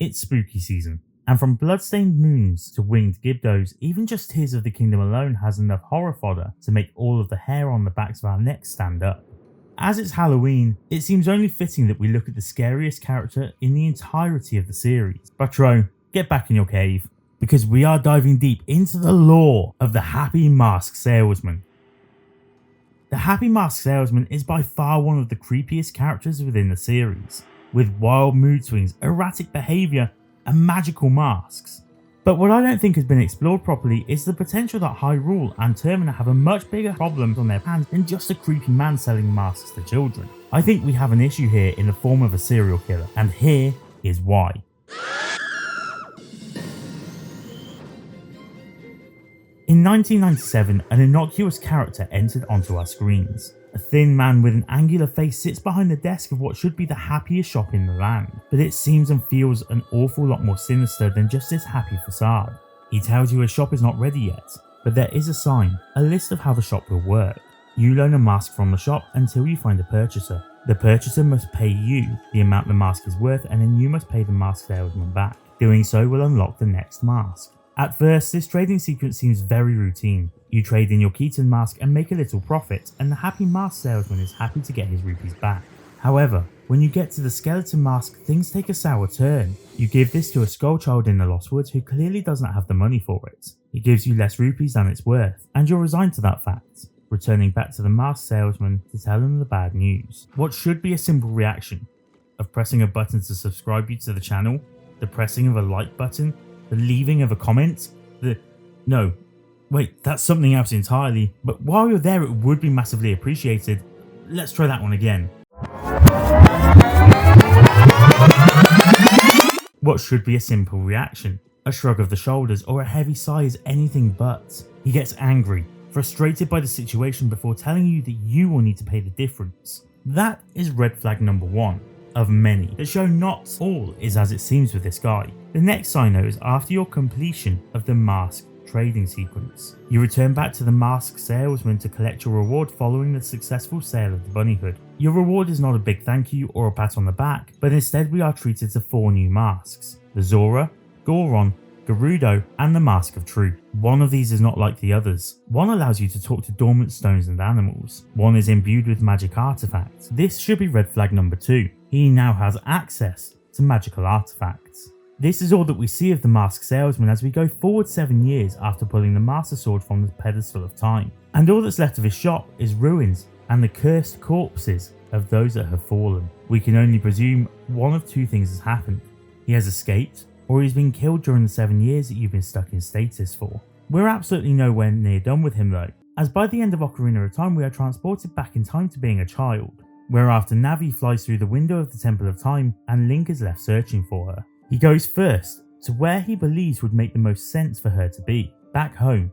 It's spooky season, and from bloodstained moons to winged Gibdos, even just Tears of the Kingdom alone has enough horror fodder to make all of the hair on the backs of our necks stand up. As it's Halloween, it seems only fitting that we look at the scariest character in the entirety of the series. Butro, get back in your cave, because we are diving deep into the lore of the Happy Mask Salesman. The Happy Mask Salesman is by far one of the creepiest characters within the series, with wild mood swings, erratic behaviour, and magical masks. But what I don't think has been explored properly is the potential that Hyrule and Termina have a much bigger problem on their hands than just a creepy man selling masks to children. I think we have an issue here in the form of a serial killer, and here is why. In 1997, an innocuous character entered onto our screens. A thin man with an angular face sits behind the desk of what should be the happiest shop in the land, but it seems and feels an awful lot more sinister than just this happy facade. He tells you his shop is not ready yet, but there is a sign, a list of how the shop will work. You loan a mask from the shop until you find a purchaser. The purchaser must pay you the amount the mask is worth, and then you must pay the mask salesman back. Doing so will unlock the next mask. At first, this trading sequence seems very routine. You trade in your Keaton mask and make a little profit, and the Happy Mask Salesman is happy to get his rupees back. However, when you get to the skeleton mask, things take a sour turn. You give this to a skull child in the Lost Woods who clearly doesn't have the money for it. He gives you less rupees than it's worth, and you're resigned to that fact, returning back to the Mask Salesman to tell him the bad news. What should be a simple reaction of pressing a button to subscribe you to the channel, the pressing of a like button, the leaving of a comment, no, wait, that's something else entirely, but while you're there it would be massively appreciated. Let's try that one again. What should be a simple reaction? A shrug of the shoulders or a heavy sigh is anything but. He gets angry, frustrated by the situation before telling you that you will need to pay the difference. That is red flag number 1. Of many that show not all is as it seems with this guy. The next sign though is after your completion of the mask trading sequence. You return back to the mask salesman to collect your reward following the successful sale of the bunny hood. Your reward is not a big thank you or a pat on the back, but instead we are treated to 4 new masks: the Zora, Goron, Gerudo, and the Mask of Truth. One of these is not like the others. One allows you to talk to dormant stones and animals. One is imbued with magic artifacts. This should be red flag number 2. He now has access to magical artifacts. This is all that we see of the Mask Salesman as we go forward 7 years after pulling the Master Sword from the pedestal of time. And all that's left of his shop is ruins and the cursed corpses of those that have fallen. We can only presume one of 2 things has happened. He has escaped, or he's been killed during the 7 years that you've been stuck in stasis for. We're absolutely nowhere near done with him though, as by the end of Ocarina of Time we are transported back in time to being a child, whereafter Navi flies through the window of the Temple of Time and Link is left searching for her. He goes first to where he believes would make the most sense for her to be, back home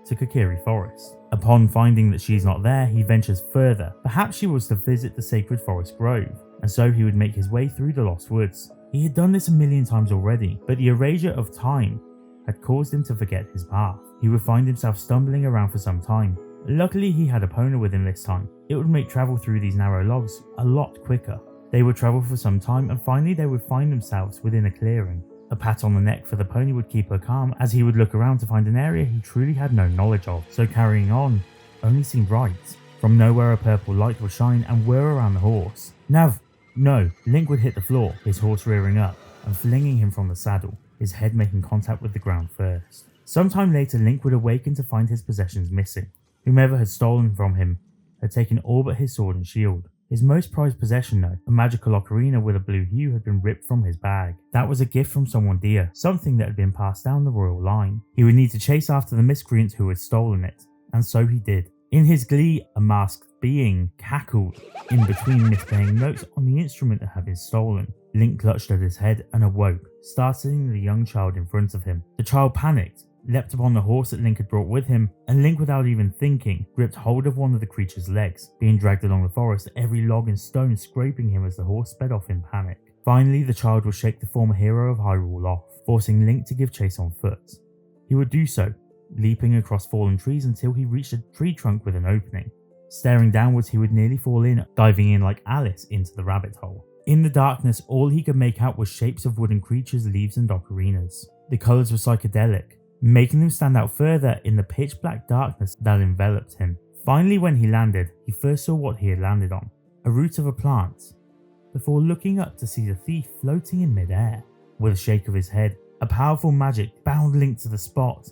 to Kokiri Forest. Upon finding that she is not there, he ventures further. Perhaps she was to visit the Sacred Forest Grove, and so he would make his way through the Lost Woods. He had done this a million times already, but the erasure of time had caused him to forget his path. He would find himself stumbling around for some time. Luckily he had Epona with him this time. It would make travel through these narrow logs a lot quicker. They would travel for some time and finally they would find themselves within a clearing. A pat on the neck for the pony would keep her calm as he would look around to find an area he truly had no knowledge of, so carrying on only seemed right. From nowhere a purple light would shine and whir around the horse. Nav! No, Link would hit the floor, his horse rearing up and flinging him from the saddle, his head making contact with the ground first. Sometime later Link would awaken to find his possessions missing. Whomever had stolen from him had taken all but his sword and shield. His most prized possession though, a magical ocarina with a blue hue, had been ripped from his bag. That was a gift from someone dear, something that had been passed down the royal line. He would need to chase after the miscreant who had stolen it, and so he did. In his glee, a masked being cackled in between misplaying notes on the instrument that had been stolen. Link clutched at his head and awoke, startling the young child in front of him. The child panicked, leapt upon the horse that Link had brought with him, and Link, without even thinking, gripped hold of one of the creature's legs, being dragged along the forest, every log and stone scraping him as the horse sped off in panic. Finally, the child would shake the former hero of Hyrule off, forcing Link to give chase on foot. He would do so, leaping across fallen trees until he reached a tree trunk with an opening. Staring downwards, he would nearly fall in, diving in like Alice into the rabbit hole. In the darkness, all he could make out was shapes of wooden creatures, leaves and ocarinas. The colours were psychedelic, making them stand out further in the pitch black darkness that enveloped him. Finally, when he landed, he first saw what he had landed on, a root of a plant, before looking up to see the thief floating in midair. With a shake of his head, a powerful magic bound Link to the spot,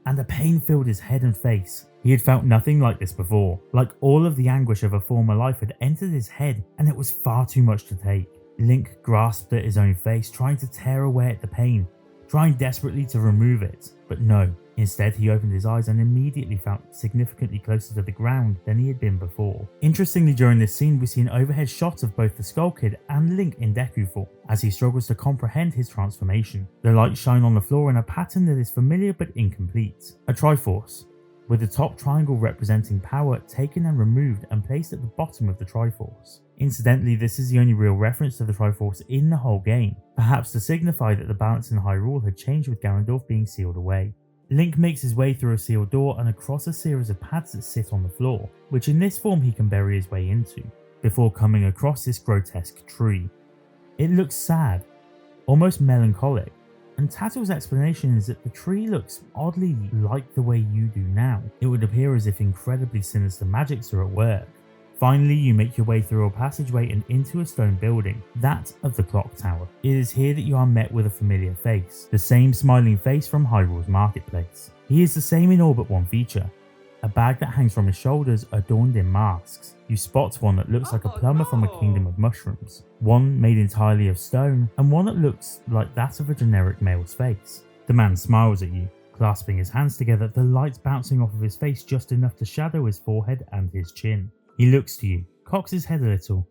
and a pain filled his head and face. He had felt nothing like this before, like all of the anguish of a former life had entered his head, and it was far too much to take. Link grasped at his own face, trying to tear away at the pain, trying desperately to remove it, but no. Instead, he opened his eyes and immediately felt significantly closer to the ground than he had been before. Interestingly, during this scene, we see an overhead shot of both the Skull Kid and Link in Deku form, as he struggles to comprehend his transformation. The lights shine on the floor in a pattern that is familiar but incomplete. A Triforce, with the top triangle representing power taken and removed and placed at the bottom of the Triforce. Incidentally, this is the only real reference to the Triforce in the whole game, perhaps to signify that the balance in Hyrule had changed with Ganondorf being sealed away. Link makes his way through a sealed door and across a series of pads that sit on the floor, which in this form he can bury his way into, before coming across this grotesque tree. It looks sad, almost melancholic, and Tattle's explanation is that the tree looks oddly like the way you do now. It would appear as if incredibly sinister magics are at work. Finally, you make your way through a passageway and into a stone building, that of the clock tower. It is here that you are met with a familiar face, the same smiling face from Hyrule's marketplace. He is the same in all but one feature, a bag that hangs from his shoulders adorned in masks. You spot one that looks like a plumber from a kingdom of mushrooms, one made entirely of stone, and one that looks like that of a generic male's face. The man smiles at you, clasping his hands together, the light bouncing off of his face just enough to shadow his forehead and his chin. He looks to you, cocks his head a little,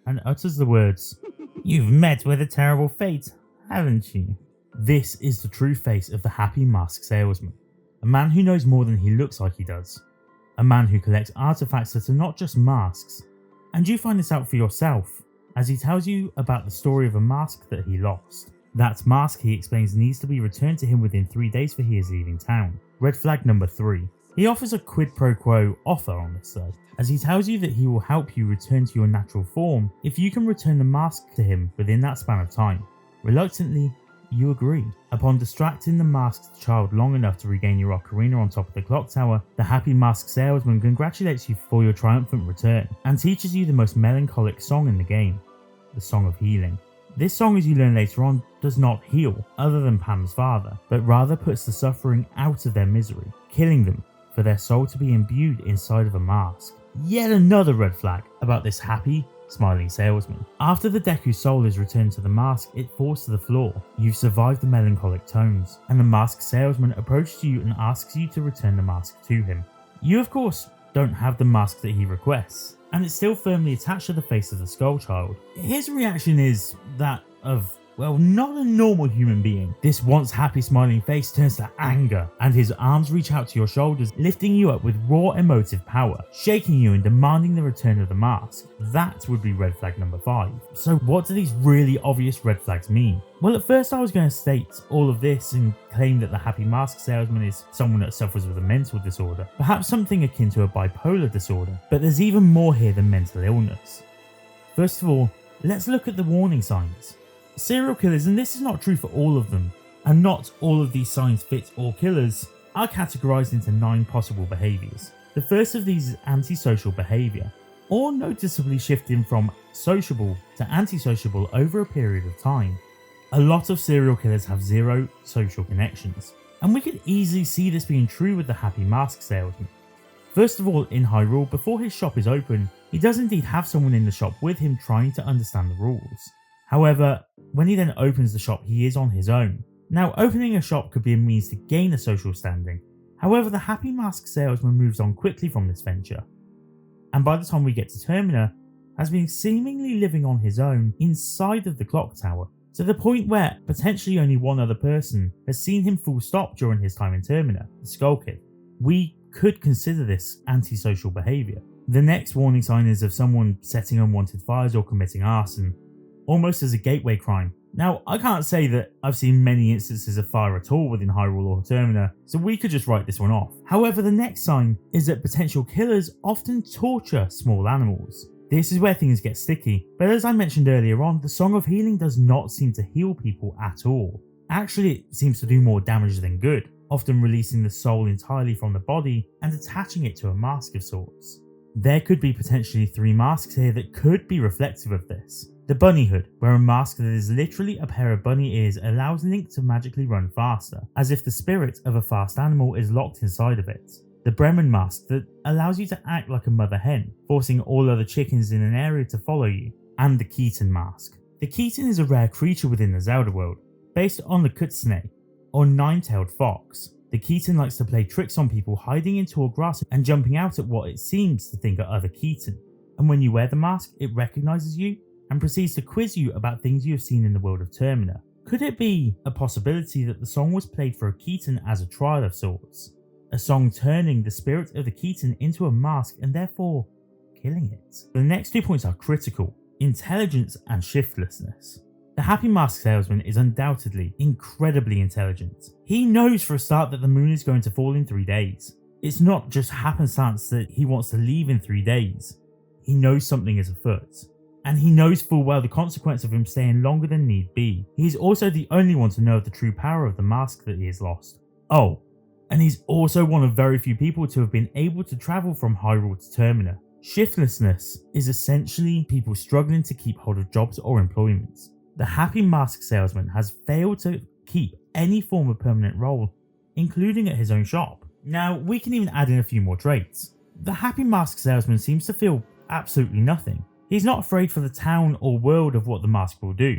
and utters the words, "You've met with a terrible fate, haven't you?" This is the true face of the Happy Mask Salesman, a man who knows more than he looks like he does, a man who collects artifacts that are not just masks, and you find this out for yourself as he tells you about the story of a mask that he lost. That mask, he explains, needs to be returned to him within 3 days for he is leaving town. Red flag number 3. He offers a quid pro quo offer on this though, as he tells you that he will help you return to your natural form if you can return the mask to him within that span of time. Reluctantly, you agree. Upon distracting the masked child long enough to regain your ocarina on top of the clock tower, the Happy Mask Salesman congratulates you for your triumphant return and teaches you the most melancholic song in the game, the Song of Healing. This song, as you learn later on, does not heal, other than Pam's father, but rather puts the suffering out of their misery, killing them for their soul to be imbued inside of a mask. Yet another red flag about this happy, smiling salesman. After the Deku's soul is returned to the mask, it falls to the floor. You've survived the melancholic tones, and the masked salesman approaches you and asks you to return the mask to him. You, of course, don't have the mask that he requests, and it's still firmly attached to the face of the Skull Child. His reaction is that of, well, not a normal human being. This once happy smiling face turns to anger, and his arms reach out to your shoulders, lifting you up with raw emotive power, shaking you and demanding the return of the mask. That would be red flag number 5. So what do these really obvious red flags mean? Well, at first I was going to state all of this and claim that the Happy Mask Salesman is someone that suffers with a mental disorder, perhaps something akin to a bipolar disorder, but there's even more here than mental illness. First of all, let's look at the warning signs. Serial killers, and this is not true for all of them, and not all of these signs fit all killers, are categorized into 9 possible behaviors. The first of these is antisocial behavior, or noticeably shifting from sociable to antisociable over a period of time. A lot of serial killers have 0 social connections, and we could easily see this being true with the Happy Mask Salesman. First of all, in Hyrule, before his shop is open, he does indeed have someone in the shop with him trying to understand the rules. However, when he then opens the shop, he is on his own. Now, opening a shop could be a means to gain a social standing. However, the Happy Mask Salesman moves on quickly from this venture, and by the time we get to Termina, has been seemingly living on his own inside of the clock tower, to the point where potentially only one other person has seen him full stop during his time in Termina, the Skull Kid. We could consider this antisocial behaviour. The next warning sign is of someone setting unwanted fires or committing arson, almost as a gateway crime, Now, I can't say that I've seen many instances of fire at all within Hyrule or Termina, so we could just write this one off. However, the next sign is that potential killers often torture small animals. This is where things get sticky, but as I mentioned earlier on, the Song of Healing does not seem to heal people at all. Actually, it seems to do more damage than good, often releasing the soul entirely from the body and attaching it to a mask of sorts. There could be potentially 3 masks here that could be reflective of this. The Bunny Hood, where a mask that is literally a pair of bunny ears allows Link to magically run faster, as if the spirit of a fast animal is locked inside of it. The Bremen mask that allows you to act like a mother hen, forcing all other chickens in an area to follow you. And the Keaton mask. The Keaton is a rare creature within the Zelda world, based on the Kitsune, or nine-tailed fox. The Keaton likes to play tricks on people hiding in tall grass and jumping out at what it seems to think are other Keaton. And when you wear the mask, it recognises you and proceeds to quiz you about things you have seen in the world of Termina. Could it be a possibility that the song was played for a Keaton as a trial of sorts? A song turning the spirit of the Keaton into a mask and therefore killing it. The next 2 points are critical: intelligence and shiftlessness. The Happy Mask Salesman is undoubtedly incredibly intelligent. He knows for a start that the moon is going to fall in 3 days. It's not just happenstance that he wants to leave in 3 days. He knows something is afoot. And he knows full well the consequence of him staying longer than need be. He is also the only one to know of the true power of the mask that he has lost. Oh, and he's also one of very few people to have been able to travel from Hyrule to Termina. Shiftlessness is essentially people struggling to keep hold of jobs or employments. The Happy Mask Salesman has failed to keep any form of permanent role, including at his own shop. Now, we can even add in a few more traits. The Happy Mask Salesman seems to feel absolutely nothing. He's not afraid for the town or world of what the mask will do.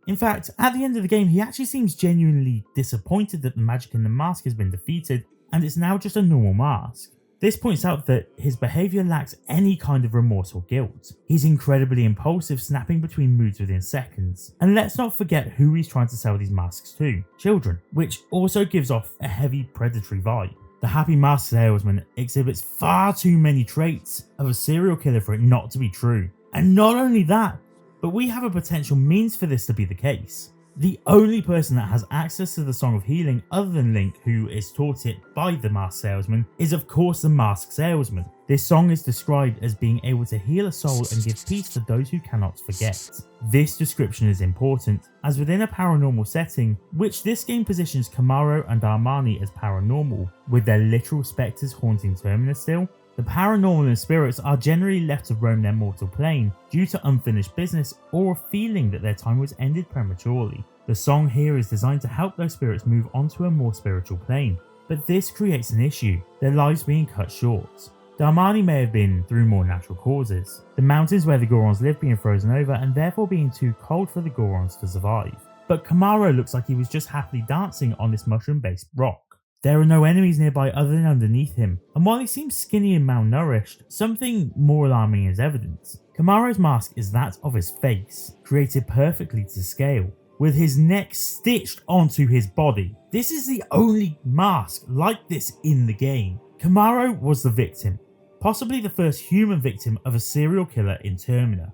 In fact, at the end of the game, he actually seems genuinely disappointed that the magic in the mask has been defeated and it's now just a normal mask. This points out that his behaviour lacks any kind of remorse or guilt. He's incredibly impulsive, snapping between moods within seconds. And let's not forget who he's trying to sell these masks to: children, which also gives off a heavy predatory vibe. The Happy Mask Salesman exhibits far too many traits of a serial killer for it not to be true. And not only that, but we have a potential means for this to be the case. The only person that has access to the Song of Healing other than Link, who is taught it by the Mask Salesman, is of course the Mask Salesman. This song is described as being able to heal a soul and give peace to those who cannot forget. This description is important, as within a paranormal setting, which this game positions Kamaro and Armani as paranormal, with their literal spectres haunting Termina still, the paranormal and spirits are generally left to roam their mortal plane due to unfinished business or a feeling that their time was ended prematurely. The song here is designed to help those spirits move onto a more spiritual plane, but this creates an issue: their lives being cut short. The Armani may have been through more natural causes, the mountains where the Gorons live being frozen over and therefore being too cold for the Gorons to survive. But Kamaro looks like he was just happily dancing on this mushroom-based rock. There are no enemies nearby other than underneath him, and while he seems skinny and malnourished, something more alarming is evident. Kamaro's mask is that of his face, created perfectly to scale, with his neck stitched onto his body. This is the only mask like this in the game. Kamaro was the victim, possibly the first human victim of a serial killer in Termina.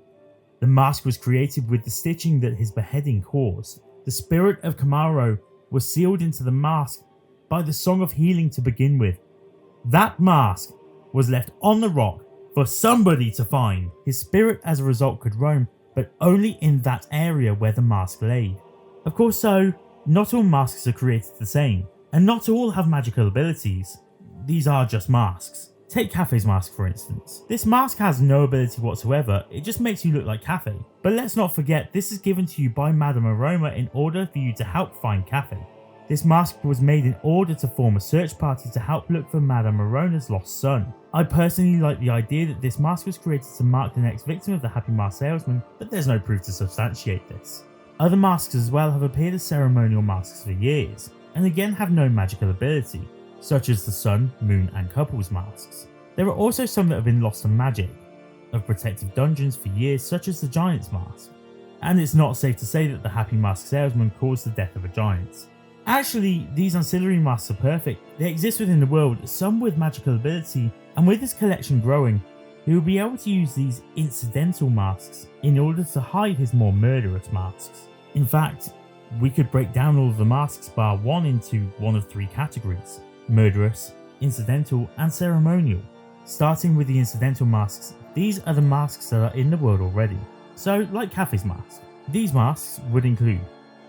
The mask was created with the stitching that his beheading caused. The spirit of Kamaro was sealed into the mask by the Song of Healing to begin with. That mask was left on the rock for somebody to find. His spirit as a result could roam, but only in that area where the mask lay. Of course, so not all masks are created the same, and not all have magical abilities. These are just masks. Take Cafe's mask for instance. This mask has no ability whatsoever, it just makes you look like Cafe. But let's not forget, this is given to you by Madame Aroma in order for you to help find Cafe. This mask was made in order to form a search party to help look for Madame Arona's lost son. I personally like the idea that this mask was created to mark the next victim of the Happy Mask Salesman, but there's no proof to substantiate this. Other masks as well have appeared as ceremonial masks for years, and again have no magical ability, such as the Sun, Moon and Couples masks. There are also some that have been lost to magic, of protective dungeons for years, such as the Giant's mask. And it's not safe to say that the Happy Mask Salesman caused the death of a giant. Actually, these ancillary masks are perfect. They exist within the world, some with magical ability, and with his collection growing, he will be able to use these incidental masks in order to hide his more murderous masks. In fact, we could break down all of the masks bar one into one of three categories: murderous, incidental, and ceremonial. Starting with the incidental masks, these are the masks that are in the world already. So, like Kathy's mask, these masks would include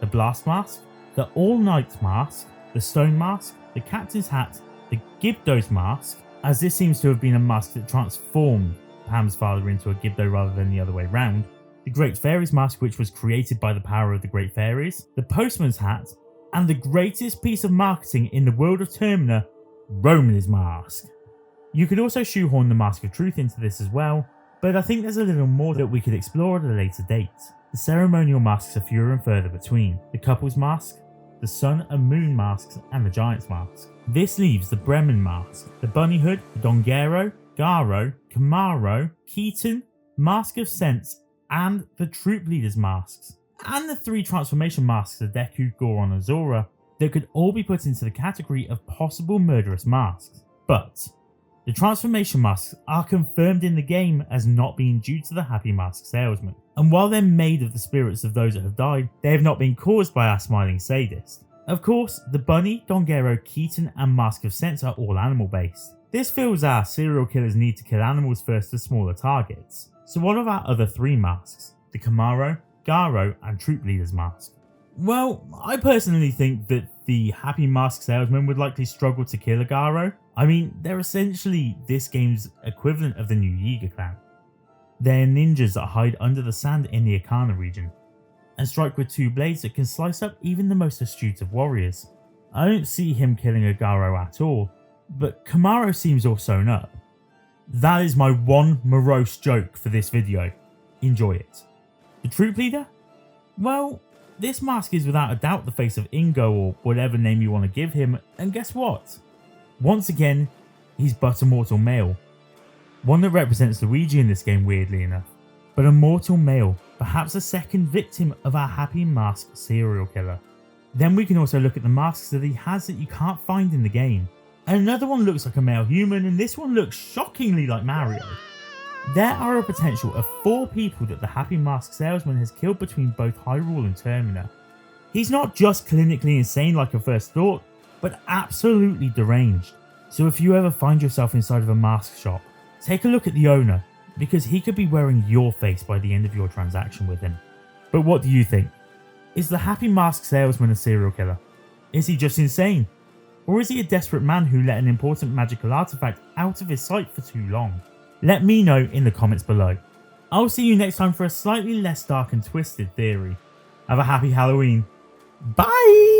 the Blast Mask, the All Night Mask, the Stone Mask, the Captain's Hat, the Gibdo's Mask, as this seems to have been a mask that transformed Pam's father into a Gibdo rather than the other way round, the Great Fairy's Mask, which was created by the power of the Great Fairies, the Postman's Hat, and the greatest piece of marketing in the world of Termina, Roman's Mask. You could also shoehorn the Mask of Truth into this as well, but I think there's a little more that we could explore at a later date. The ceremonial masks are fewer and further between: the Couple's Mask, the Sun and Moon Masks, and the Giant's Mask. This leaves the Bremen Mask, the Bunny Hood, Dongero, Garo, Camaro, Keaton, Mask of Sense, and the Troop Leader's Masks, and the three transformation masks of Deku, Goron, and Zora that could all be put into the category of possible murderous masks. But the transformation masks are confirmed in the game as not being due to the Happy Mask Salesman, and while they're made of the spirits of those that have died, they have not been caused by our smiling sadist. Of course, the Bunny, Dongero, Keaton, and Mask of Sense are all animal based. This feels our serial killers need to kill animals first to smaller targets. So what of our other three masks? The Camaro, Garo, and Troop Leader's Mask? Well, I personally think that the Happy Mask Salesman would likely struggle to kill a Garo. I mean, they're essentially this game's equivalent of the new Yiga clan. They're ninjas that hide under the sand in the Akana region, and strike with two blades that can slice up even the most astute of warriors. I don't see him killing a Garo at all, but Camaro seems all sewn up. That is my one morose joke for this video. Enjoy it. The Troop Leader? Well, this mask is without a doubt the face of Ingo, or whatever name you want to give him, and guess what? Once again, he's but a mortal male. One that represents Luigi in this game, weirdly enough. But a mortal male, perhaps a second victim of our Happy Mask serial killer. Then we can also look at the masks that he has that you can't find in the game. And another one looks like a male human, and this one looks shockingly like Mario. There are a potential of 4 people that the Happy Mask Salesman has killed between both Hyrule and Termina. He's not just clinically insane like I first thought, but absolutely deranged. So if you ever find yourself inside of a mask shop, take a look at the owner, because he could be wearing your face by the end of your transaction with him. But what do you think? Is the Happy Mask Salesman a serial killer? Is he just insane? Or is he a desperate man who let an important magical artifact out of his sight for too long? Let me know in the comments below. I'll see you next time for a slightly less dark and twisted theory. Have a happy Halloween. Bye!